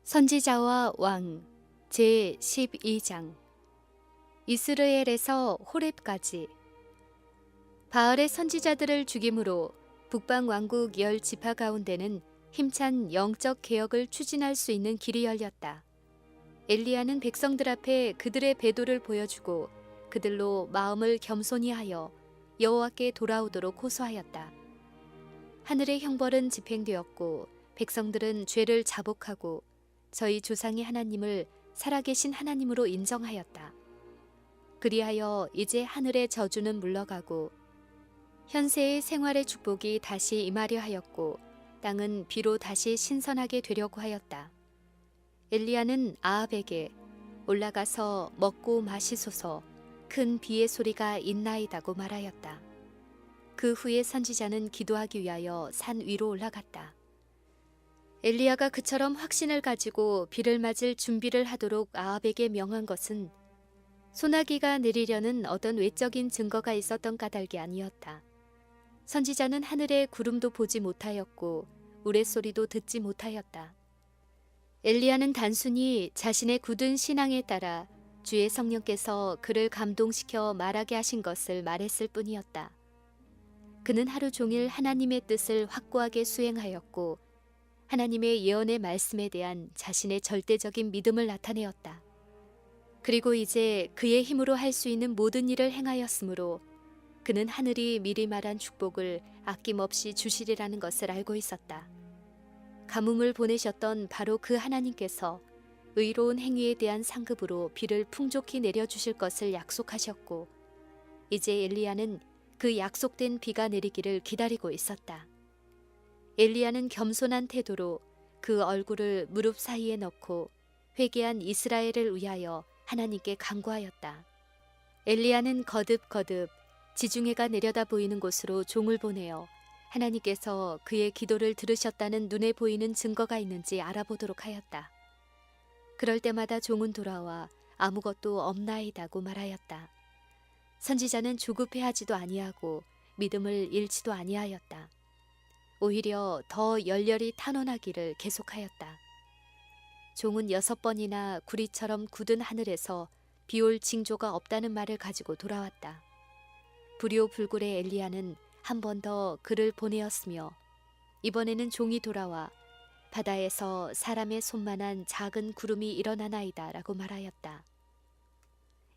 선지자와 왕 제12장 이스라엘에서 호렙까지. 바알의 선지자들을 죽임으로 북방 왕국 10지파 가운데는 힘찬 영적 개혁을 추진할 수 있는 길이 열렸다. 엘리야는 백성들 앞에 그들의 배도를 보여주고 그들로 마음을 겸손히 하여 여호와께 돌아오도록 호소하였다. 하늘의 형벌은 집행되었고 백성들은 죄를 자복하고 저희 조상의 하나님을 살아계신 하나님으로 인정하였다. 그리하여 이제 하늘의 저주는 물러가고 현세의 생활의 축복이 다시 임하려 하였고 땅은 비로 다시 신선하게 되려고 하였다. 엘리야는 아합에게 올라가서 먹고 마시소서, 큰 비의 소리가 있나이다고 말하였다. 그 후에 선지자는 기도하기 위하여 산 위로 올라갔다. 엘리야가 그처럼 확신을 가지고 비를 맞을 준비를 하도록 아합에게 명한 것은 소나기가 내리려는 어떤 외적인 증거가 있었던 까닭이 아니었다. 선지자는 하늘의 구름도 보지 못하였고 우레소리도 듣지 못하였다. 엘리야는 단순히 자신의 굳은 신앙에 따라 주의 성령께서 그를 감동시켜 말하게 하신 것을 말했을 뿐이었다. 그는 하루 종일 하나님의 뜻을 확고하게 수행하였고 하나님의 예언의 말씀에 대한 자신의 절대적인 믿음을 나타내었다. 그리고 이제 그의 힘으로 할 수 있는 모든 일을 행하였으므로 그는 하늘이 미리 말한 축복을 아낌없이 주시리라는 것을 알고 있었다. 가뭄을 보내셨던 바로 그 하나님께서 의로운 행위에 대한 상급으로 비를 풍족히 내려주실 것을 약속하셨고 이제 엘리야는 그 약속된 비가 내리기를 기다리고 있었다. 엘리야는 겸손한 태도로 그 얼굴을 무릎 사이에 넣고 회개한 이스라엘을 위하여 하나님께 간구하였다. 엘리야는 거듭거듭 지중해가 내려다 보이는 곳으로 종을 보내어 하나님께서 그의 기도를 들으셨다는 눈에 보이는 증거가 있는지 알아보도록 하였다. 그럴 때마다 종은 돌아와 아무것도 없나이다고 말하였다. 선지자는 조급해하지도 아니하고 믿음을 잃지도 아니하였다. 오히려 더 열렬히 탄원하기를 계속하였다. 종은 6번이나 구리처럼 굳은 하늘에서 비올 징조가 없다는 말을 가지고 돌아왔다. 불효불굴의 엘리야는 한 번 더 그를 보내었으며 이번에는 종이 돌아와 바다에서 사람의 손만한 작은 구름이 일어나나이다 라고 말하였다.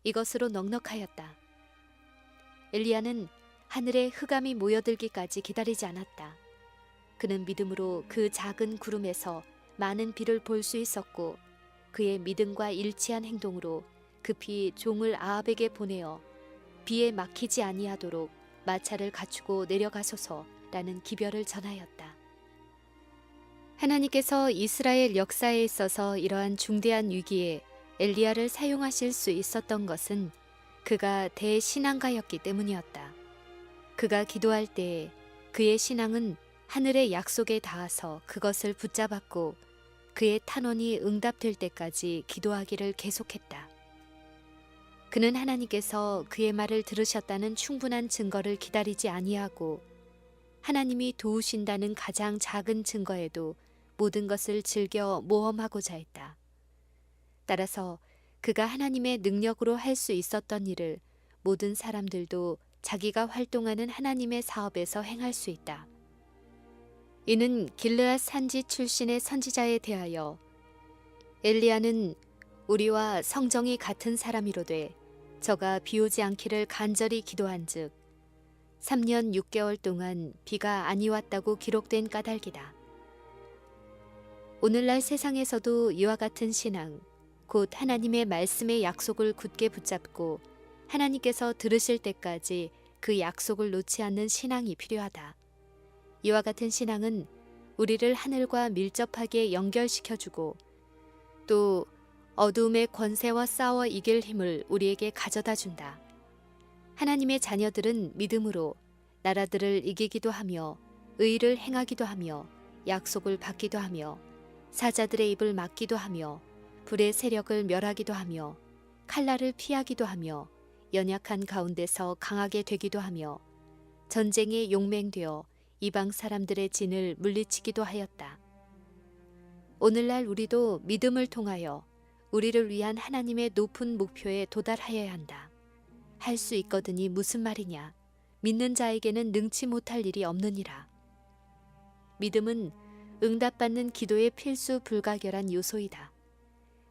이것으로 넉넉하였다. 엘리야는 하늘에 흑암이 모여들기까지 기다리지 않았다. 그는 믿음으로 그 작은 구름에서 많은 비를 볼 수 있었고 그의 믿음과 일치한 행동으로 급히 종을 아합에게 보내어 비에 막히지 아니하도록 마차를 갖추고 내려가소서라는 기별을 전하였다. 하나님께서 이스라엘 역사에 있어서 이러한 중대한 위기에 엘리야를 사용하실 수 있었던 것은 그가 대신앙가였기 때문이었다. 그가 기도할 때에 그의 신앙은 하늘의 약속에 닿아서 그것을 붙잡았고 그의 탄원이 응답될 때까지 기도하기를 계속했다. 그는 하나님께서 그의 말을 들으셨다는 충분한 증거를 기다리지 아니하고 하나님이 도우신다는 가장 작은 증거에도 모든 것을 즐겨 모험하고자 했다. 따라서 그가 하나님의 능력으로 할 수 있었던 일을 모든 사람들도 자기가 활동하는 하나님의 사업에서 행할 수 있다. 이는 길르앗 산지 출신의 선지자에 대하여 엘리야는 우리와 성정이 같은 사람이로되 저가 비오지 않기를 간절히 기도한즉 3년 6개월 동안 비가 아니왔다고 기록된 까닭이다. 오늘날 세상에서도 이와 같은 신앙, 곧 하나님의 말씀의 약속을 굳게 붙잡고 하나님께서 들으실 때까지 그 약속을 놓지 않는 신앙이 필요하다. 이와 같은 신앙은 우리를 하늘과 밀접하게 연결시켜주고 또 어두움의 권세와 싸워 이길 힘을 우리에게 가져다 준다. 하나님의 자녀들은 믿음으로 나라들을 이기기도 하며 의를 행하기도 하며 약속을 받기도 하며 사자들의 입을 막기도 하며 불의 세력을 멸하기도 하며 칼날을 피하기도 하며 연약한 가운데서 강하게 되기도 하며 전쟁에 용맹되어 이방 사람들의 진을 물리치기도 하였다. 오늘날 우리도 믿음을 통하여 우리를 위한 하나님의 높은 목표에 도달하여야 한다. 할 수 있거든이 무슨 말이냐? 믿는 자에게는 능치 못할 일이 없느니라. 믿음은 응답받는 기도의 필수 불가결한 요소이다.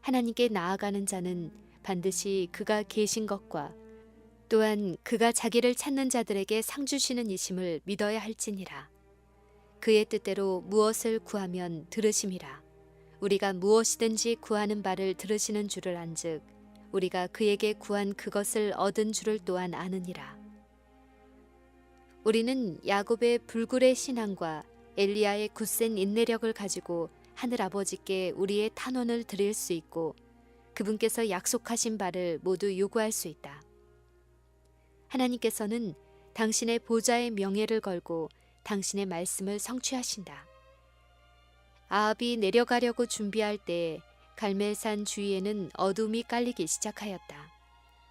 하나님께 나아가는 자는 반드시 그가 계신 것과 또한 그가 자기를 찾는 자들에게 상 주시는 이심을 믿어야 할지니라. 그의 뜻대로 무엇을 구하면 들으심이라. 우리가 무엇이든지 구하는 바를 들으시는 줄을 안즉 우리가 그에게 구한 그것을 얻은 줄을 또한 아느니라. 우리는 야곱의 불굴의 신앙과 엘리야의 굳센 인내력을 가지고 하늘 아버지께 우리의 탄원을 드릴 수 있고 그분께서 약속하신 바를 모두 요구할 수 있다. 하나님께서는 당신의 보좌의 명예를 걸고 당신의 말씀을 성취하신다. 아합이 내려가려고 준비할 때 갈멜산 주위에는 어둠이 깔리기 시작하였다.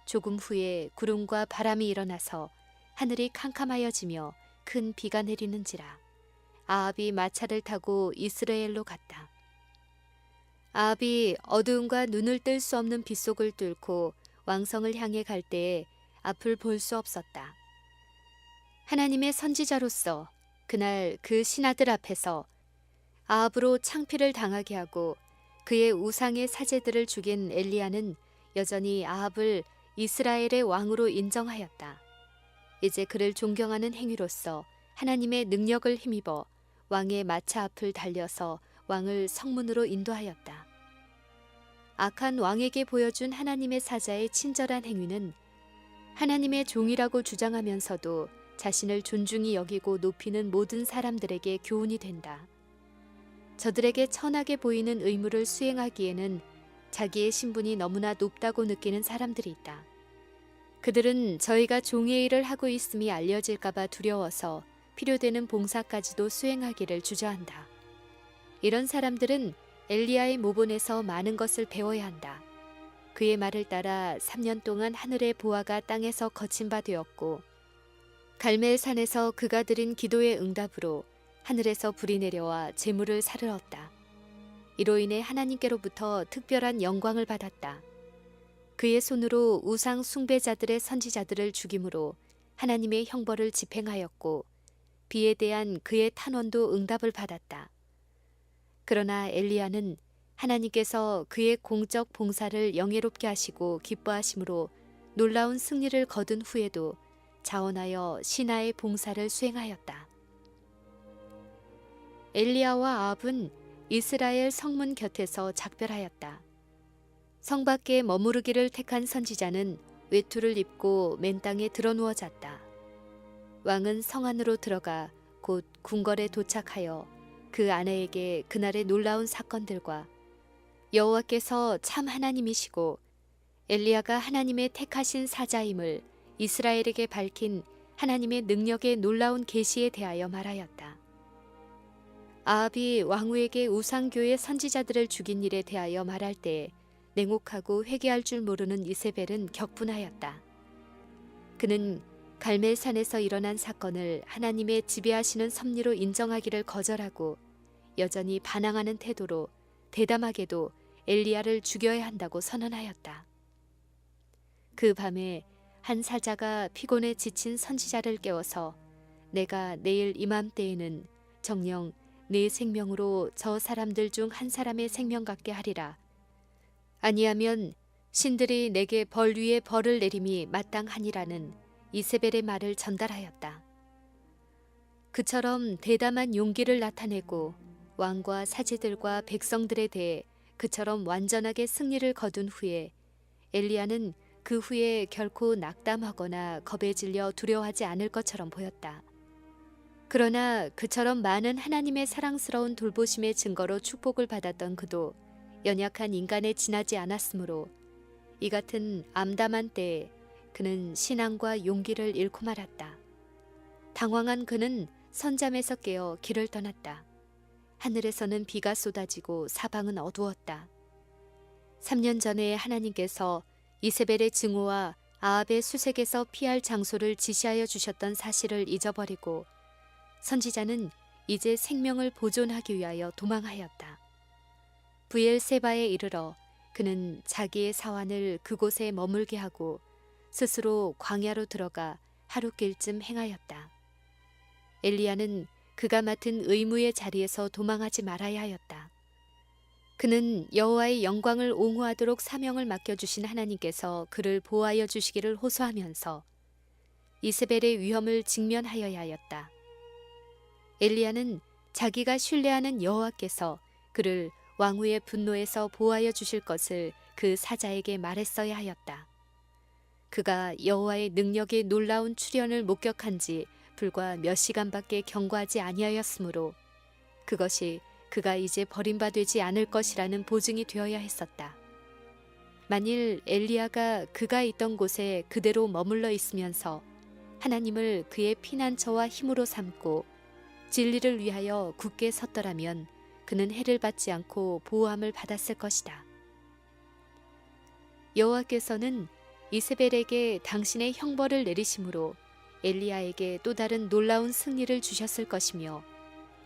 조금 후에 구름과 바람이 일어나서 하늘이 캄캄하여지며 큰 비가 내리는지라. 아합이 마차를 타고 이스라엘로 갔다. 아합이 어두움과 눈을 뜰 수 없는 빗속을 뚫고 왕성을 향해 갈 때에 앞을 볼 수 없었다. 하나님의 선지자로서 그날 그 신하들 앞에서 아합으로 창피를 당하게 하고 그의 우상의 사제들을 죽인 엘리야는 여전히 아합을 이스라엘의 왕으로 인정하였다. 이제 그를 존경하는 행위로서 하나님의 능력을 힘입어 왕의 마차 앞을 달려서 왕을 성문으로 인도하였다. 악한 왕에게 보여준 하나님의 사자의 친절한 행위는 하나님의 종이라고 주장하면서도 자신을 존중히 여기고 높이는 모든 사람들에게 교훈이 된다. 저들에게 천하게 보이는 의무를 수행하기에는 자기의 신분이 너무나 높다고 느끼는 사람들이 있다. 그들은 저희가 종의 일을 하고 있음이 알려질까봐 두려워서 필요되는 봉사까지도 수행하기를 주저한다. 이런 사람들은 엘리야의 모본에서 많은 것을 배워야 한다. 그의 말을 따라 3년 동안 하늘의 보화가 땅에서 거친 바 되었고 갈멜산에서 그가 드린 기도의 응답으로 하늘에서 불이 내려와 재물을 사르렀다. 이로 인해 하나님께로부터 특별한 영광을 받았다. 그의 손으로 우상 숭배자들의 선지자들을 죽임으로 하나님의 형벌을 집행하였고 비에 대한 그의 탄원도 응답을 받았다. 그러나 엘리야는 하나님께서 그의 공적 봉사를 영예롭게 하시고 기뻐하심으로 놀라운 승리를 거둔 후에도 자원하여 신하의 봉사를 수행하였다. 엘리야와 아합은 이스라엘 성문 곁에서 작별하였다. 성 밖에 머무르기를 택한 선지자는 외투를 입고 맨 땅에 드러누워 잤다. 왕은 성 안으로 들어가 곧 궁궐에 도착하여 그 아내에게 그날의 놀라운 사건들과 여호와께서 참 하나님이시고 엘리야가 하나님의 택하신 사자임을 이스라엘에게 밝힌 하나님의 능력의 놀라운 계시에 대하여 말하였다. 아합이 왕후에게 우상교의 선지자들을 죽인 일에 대하여 말할 때 냉혹하고 회개할 줄 모르는 이세벨은 격분하였다. 그는 갈멜산에서 일어난 사건을 하나님의 지배하시는 섭리로 인정하기를 거절하고 여전히 반항하는 태도로 대담하게도 엘리야를 죽여야 한다고 선언하였다. 그 밤에 한 사자가 피곤에 지친 선지자를 깨워서 내가 내일 이맘때에는 정녕 네 생명으로 저 사람들 중 한 사람의 생명 같게 하리라. 아니하면 신들이 내게 벌 위에 벌을 내림이 마땅하니라는 이세벨의 말을 전달하였다. 그처럼 대담한 용기를 나타내고 왕과 사제들과 백성들에 대해 그처럼 완전하게 승리를 거둔 후에 엘리야는 그 후에 결코 낙담하거나 겁에 질려 두려워하지 않을 것처럼 보였다. 그러나 그처럼 많은 하나님의 사랑스러운 돌보심의 증거로 축복을 받았던 그도 연약한 인간에 지나지 않았으므로 이 같은 암담한 때에 그는 신앙과 용기를 잃고 말았다. 당황한 그는 선잠에서 깨어 길을 떠났다. 하늘에서는 비가 쏟아지고 사방은 어두웠다. 3년 전에 하나님께서 이세벨의 증오와 아합의 수색에서 피할 장소를 지시하여 주셨던 사실을 잊어버리고 선지자는 이제 생명을 보존하기 위하여 도망하였다. 브엘세바에 이르러 그는 자기의 사환을 그곳에 머물게 하고 스스로 광야로 들어가 하룻길쯤 행하였다. 엘리야는 그가 맡은 의무의 자리에서 도망하지 말아야 하였다. 그는 여호와의 영광을 옹호하도록 사명을 맡겨주신 하나님께서 그를 보호하여 주시기를 호소하면서 이세벨의 위험을 직면하여야 하였다. 엘리야는 자기가 신뢰하는 여호와께서 그를 왕후의 분노에서 보호하여 주실 것을 그 사자에게 말했어야 하였다. 그가 여호와의 능력의 놀라운 출현을 목격한 지 불과 몇 시간밖에 경과하지 아니하였으므로 그것이 그가 이제 버림받지 않을 것이라는 보증이 되어야 했었다. 만일 엘리야가 그가 있던 곳에 그대로 머물러 있으면서 하나님을 그의 피난처와 힘으로 삼고 진리를 위하여 굳게 섰더라면 그는 해를 받지 않고 보호함을 받았을 것이다. 여호와께서는 이세벨에게 당신의 형벌을 내리심으로 엘리야에게 또 다른 놀라운 승리를 주셨을 것이며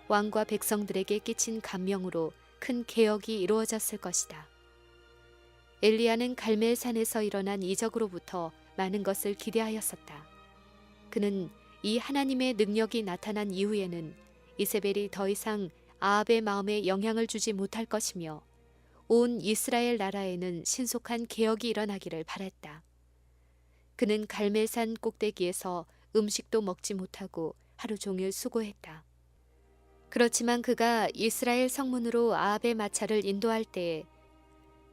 왕과 백성들에게 끼친 감명으로 큰 개혁이 이루어졌을 것이다. 엘리야는 갈멜산에서 일어난 이적으로부터 많은 것을 기대하였었다. 그는 이 하나님의 능력이 나타난 이후에는 이세벨이 더 이상 아합의 마음에 영향을 주지 못할 것이며 온 이스라엘 나라에는 신속한 개혁이 일어나기를 바랐다. 그는 갈멜산 꼭대기에서 음식도 먹지 못하고 하루 종일 수고했다. 그렇지만 그가 이스라엘 성문으로 아합의 마차를 인도할 때에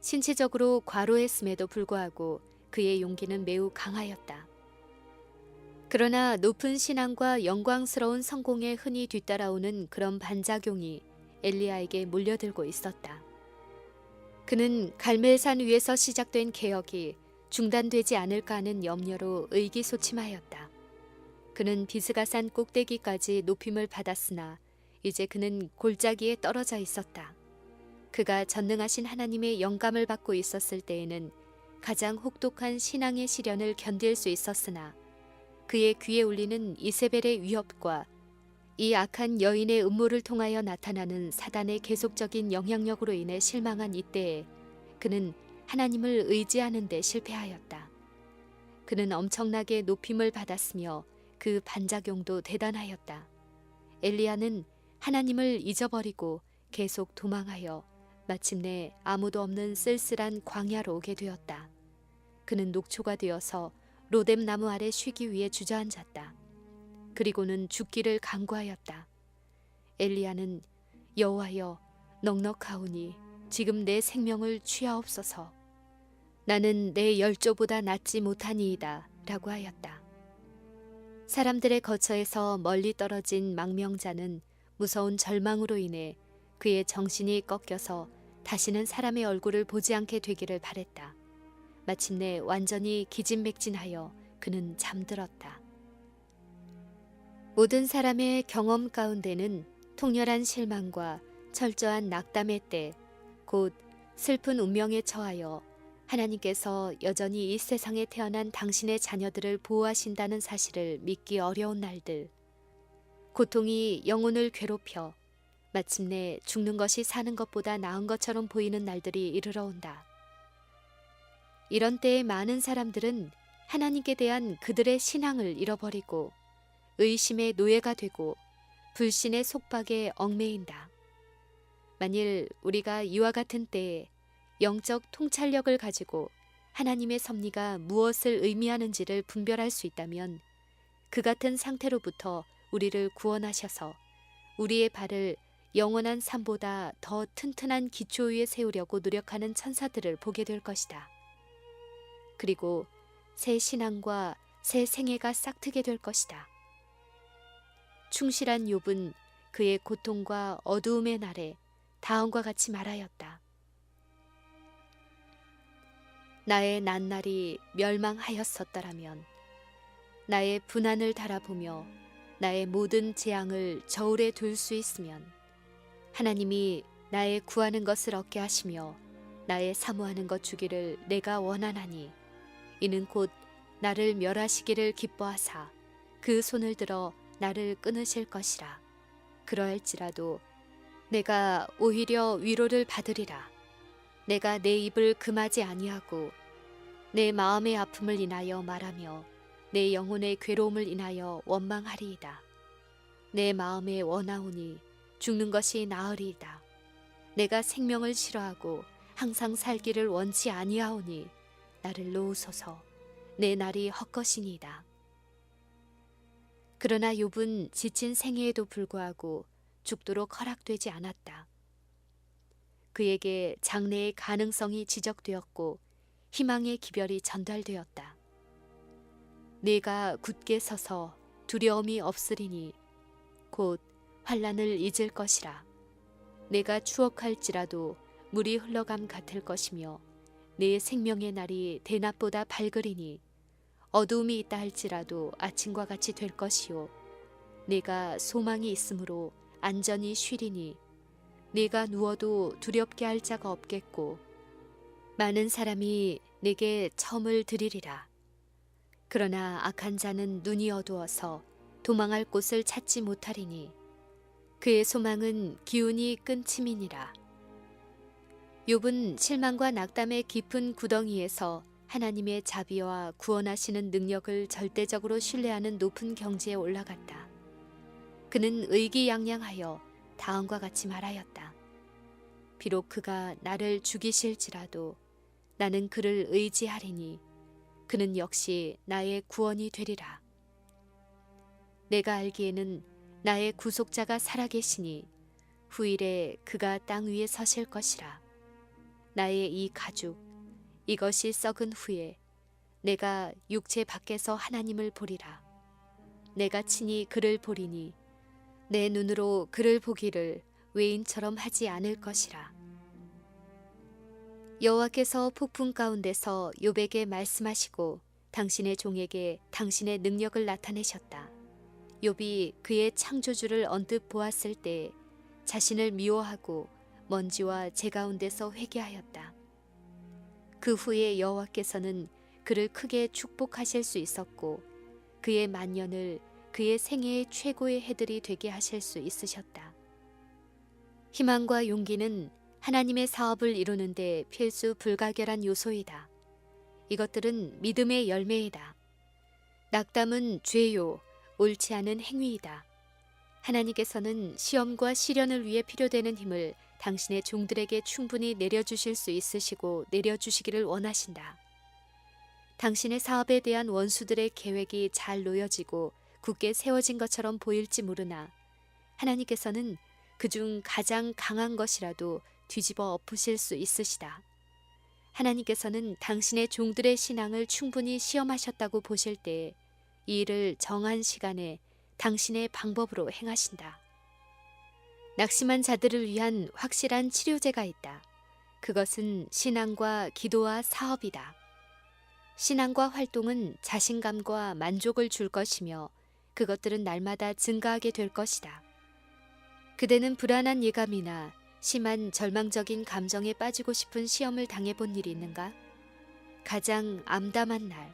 신체적으로 과로했음에도 불구하고 그의 용기는 매우 강하였다. 그러나 높은 신앙과 영광스러운 성공에 흔히 뒤따라오는 그런 반작용이 엘리야에게 몰려들고 있었다. 그는 갈멜산 위에서 시작된 개혁이 중단되지 않을까 하는 염려로 의기소침하였다. 그는 비스가산 꼭대기까지 높임을 받았으나 이제 그는 골짜기에 떨어져 있었다. 그가 전능하신 하나님의 영감을 받고 있었을 때에는 가장 혹독한 신앙의 시련을 견딜 수 있었으나 그의 귀에 울리는 이세벨의 위협과 이 악한 여인의 음모를 통하여 나타나는 사단의 계속적인 영향력으로 인해 실망한 이때에 그는 하나님을 의지하는 데 실패하였다. 그는 엄청나게 높임을 받았으며 그 반작용도 대단하였다. 엘리야는 하나님을 잊어버리고 계속 도망하여 마침내 아무도 없는 쓸쓸한 광야로 오게 되었다. 그는 녹초가 되어서 로뎀 나무 아래 쉬기 위해 주저앉았다. 그리고는 죽기를 간구하였다. 엘리야는 여호와여 넉넉하오니 지금 내 생명을 취하옵소서. 나는 내 열조보다 낫지 못하니이다 라고 하였다. 사람들의 거처에서 멀리 떨어진 망명자는 무서운 절망으로 인해 그의 정신이 꺾여서 다시는 사람의 얼굴을 보지 않게 되기를 바랬다. 마침내 완전히 기진맥진하여 그는 잠들었다. 모든 사람의 경험 가운데는 통렬한 실망과 철저한 낙담의 때, 곧 슬픈 운명에 처하여 하나님께서 여전히 이 세상에 태어난 당신의 자녀들을 보호하신다는 사실을 믿기 어려운 날들, 고통이 영혼을 괴롭혀 마침내 죽는 것이 사는 것보다 나은 것처럼 보이는 날들이 이르러 온다. 이런 때에 많은 사람들은 하나님께 대한 그들의 신앙을 잃어버리고 의심의 노예가 되고 불신의 속박에 얽매인다. 만일 우리가 이와 같은 때에 영적 통찰력을 가지고 하나님의 섭리가 무엇을 의미하는지를 분별할 수 있다면 그 같은 상태로부터 우리를 구원하셔서 우리의 발을 영원한 삶보다 더 튼튼한 기초 위에 세우려고 노력하는 천사들을 보게 될 것이다. 그리고 새 신앙과 새 생애가 싹트게 될 것이다. 충실한 욥은 그의 고통과 어두움의 날에 다음과 같이 말하였다. 나의 낱날이 멸망하였었더라면 나의 분한을 달아보며 나의 모든 재앙을 저울에 둘 수 있으면 하나님이 나의 구하는 것을 얻게 하시며 나의 사모하는 것 주기를 내가 원하나니 이는 곧 나를 멸하시기를 기뻐하사 그 손을 들어 나를 끊으실 것이라. 그러할지라도 내가 오히려 위로를 받으리라. 내가 내 입을 금하지 아니하고 내 마음의 아픔을 인하여 말하며 내 영혼의 괴로움을 인하여 원망하리이다. 내 마음에 원하오니 죽는 것이 나으리이다. 내가 생명을 싫어하고 항상 살기를 원치 아니하오니 나를 놓으소서. 내 날이 헛것이니이다. 그러나 욥은 지친 생애에도 불구하고 죽도록 허락되지 않았다. 그에게 장래의 가능성이 지적되었고 희망의 기별이 전달되었다. 내가 굳게 서서 두려움이 없으리니 곧 환난을 잊을 것이라. 내가 추억할지라도 물이 흘러감 같을 것이며 내 생명의 날이 대낮보다 밝으리니 어두움이 있다 할지라도 아침과 같이 될 것이요 내가 소망이 있으므로 안전히 쉬리니 내가 누워도 두렵게 할 자가 없겠고 많은 사람이 내게 첨을 드리리라. 그러나 악한 자는 눈이 어두워서 도망할 곳을 찾지 못하리니 그의 소망은 기운이 끊침이니라. 욥은 실망과 낙담의 깊은 구덩이에서 하나님의 자비와 구원하시는 능력을 절대적으로 신뢰하는 높은 경지에 올라갔다. 그는 의기양양하여 다음과 같이 말하였다. 비록 그가 나를 죽이실지라도 나는 그를 의지하리니 그는 역시 나의 구원이 되리라. 내가 알기에는 나의 구속자가 살아계시니 후일에 그가 땅 위에 서실 것이라. 나의 이 가죽 이것이 썩은 후에 내가 육체 밖에서 하나님을 보리라. 내가 친히 그를 보리니 내 눈으로 그를 보기를 외인처럼 하지 않을 것이라. 여호와께서 폭풍 가운데서 욥에게 말씀하시고 당신의 종에게 당신의 능력을 나타내셨다. 욥이 그의 창조주를 언뜻 보았을 때 자신을 미워하고 먼지와 재 가운데서 회개하였다. 그 후에 여호와께서는 그를 크게 축복하실 수 있었고 그의 만년을 그의 생애의 최고의 해들이 되게 하실 수 있으셨다. 희망과 용기는 하나님의 사업을 이루는데 필수 불가결한 요소이다. 이것들은 믿음의 열매이다. 낙담은 죄요, 옳지 않은 행위이다. 하나님께서는 시험과 시련을 위해 필요되는 힘을 당신의 종들에게 충분히 내려주실 수 있으시고 내려주시기를 원하신다. 당신의 사업에 대한 원수들의 계획이 잘 놓여지고 굳게 세워진 것처럼 보일지 모르나 하나님께서는 그중 가장 강한 것이라도 뒤집어 엎으실 수 있으시다. 하나님께서는 당신의 종들의 신앙을 충분히 시험하셨다고 보실 때 이 일을 정한 시간에 당신의 방법으로 행하신다. 낙심한 자들을 위한 확실한 치료제가 있다. 그것은 신앙과 기도와 사업이다. 신앙과 활동은 자신감과 만족을 줄 것이며 그것들은 날마다 증가하게 될 것이다. 그대는 불안한 예감이나 심한 절망적인 감정에 빠지고 싶은 시험을 당해본 일이 있는가? 가장 암담한 날,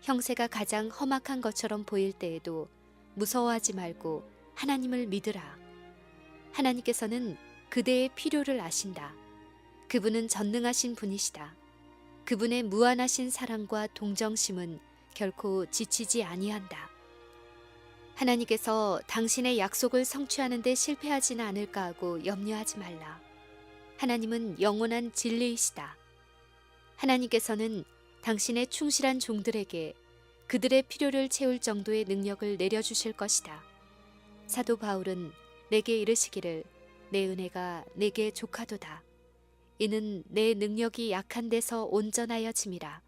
형세가 가장 험악한 것처럼 보일 때에도 무서워하지 말고 하나님을 믿으라. 하나님께서는 그대의 필요를 아신다. 그분은 전능하신 분이시다. 그분의 무한하신 사랑과 동정심은 결코 지치지 아니한다. 하나님께서 당신의 약속을 성취하는 데 실패하지는 않을까 하고 염려하지 말라. 하나님은 영원한 진리이시다. 하나님께서는 당신의 충실한 종들에게 그들의 필요를 채울 정도의 능력을 내려주실 것이다. 사도 바울은 내게 이르시기를 내 은혜가 내게 족하도다. 이는 내 능력이 약한 데서 온전하여짐이라.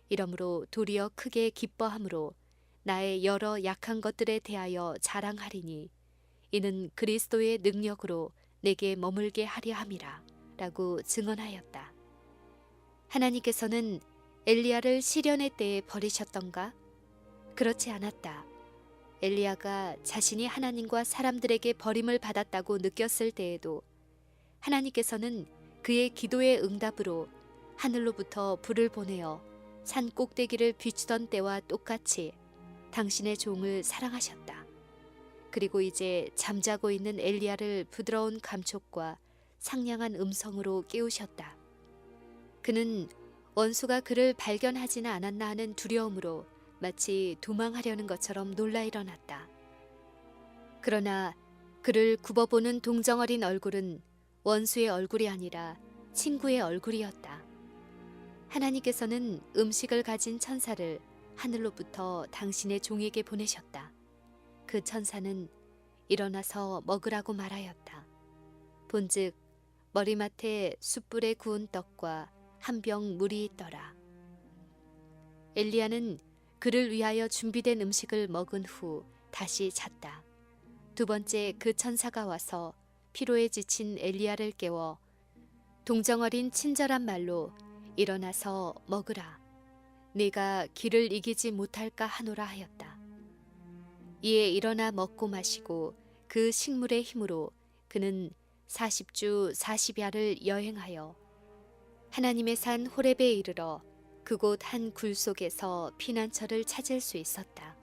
이러므로 도리어 크게 기뻐함으로 나의 여러 약한 것들에 대하여 자랑하리니 이는 그리스도의 능력으로 내게 머물게 하려 함이라 라고 증언하였다. 하나님께서는 엘리야를 시련의 때에 버리셨던가? 그렇지 않았다. 엘리야가 자신이 하나님과 사람들에게 버림을 받았다고 느꼈을 때에도 하나님께서는 그의 기도의 응답으로 하늘로부터 불을 보내어 산 꼭대기를 비추던 때와 똑같이 당신의 종을 사랑하셨다. 그리고 이제 잠자고 있는 엘리야를 부드러운 감촉과 상냥한 음성으로 깨우셨다. 그는 원수가 그를 발견하지는 않았나 하는 두려움으로 마치 도망하려는 것처럼 놀라 일어났다. 그러나 그를 굽어보는 동정어린 얼굴은 원수의 얼굴이 아니라 친구의 얼굴이었다. 하나님께서는 음식을 가진 천사를 하늘로부터 당신의 종에게 보내셨다. 그 천사는 일어나서 먹으라고 말하였다. 본즉 머리맡에 숯불에 구운 떡과 한 병 물이 있더라. 엘리야는 그를 위하여 준비된 음식을 먹은 후 다시 잤다. 두 번째 그 천사가 와서 피로에 지친 엘리야를 깨워 동정어린 친절한 말로 일어나서 먹으라. 네가 기를 이기지 못할까 하노라 하였다. 이에 일어나 먹고 마시고 그 식물의 힘으로 그는 40주 40야를 여행하여 하나님의 산 호렙에 이르러 그곳 한 굴 속에서 피난처를 찾을 수 있었다.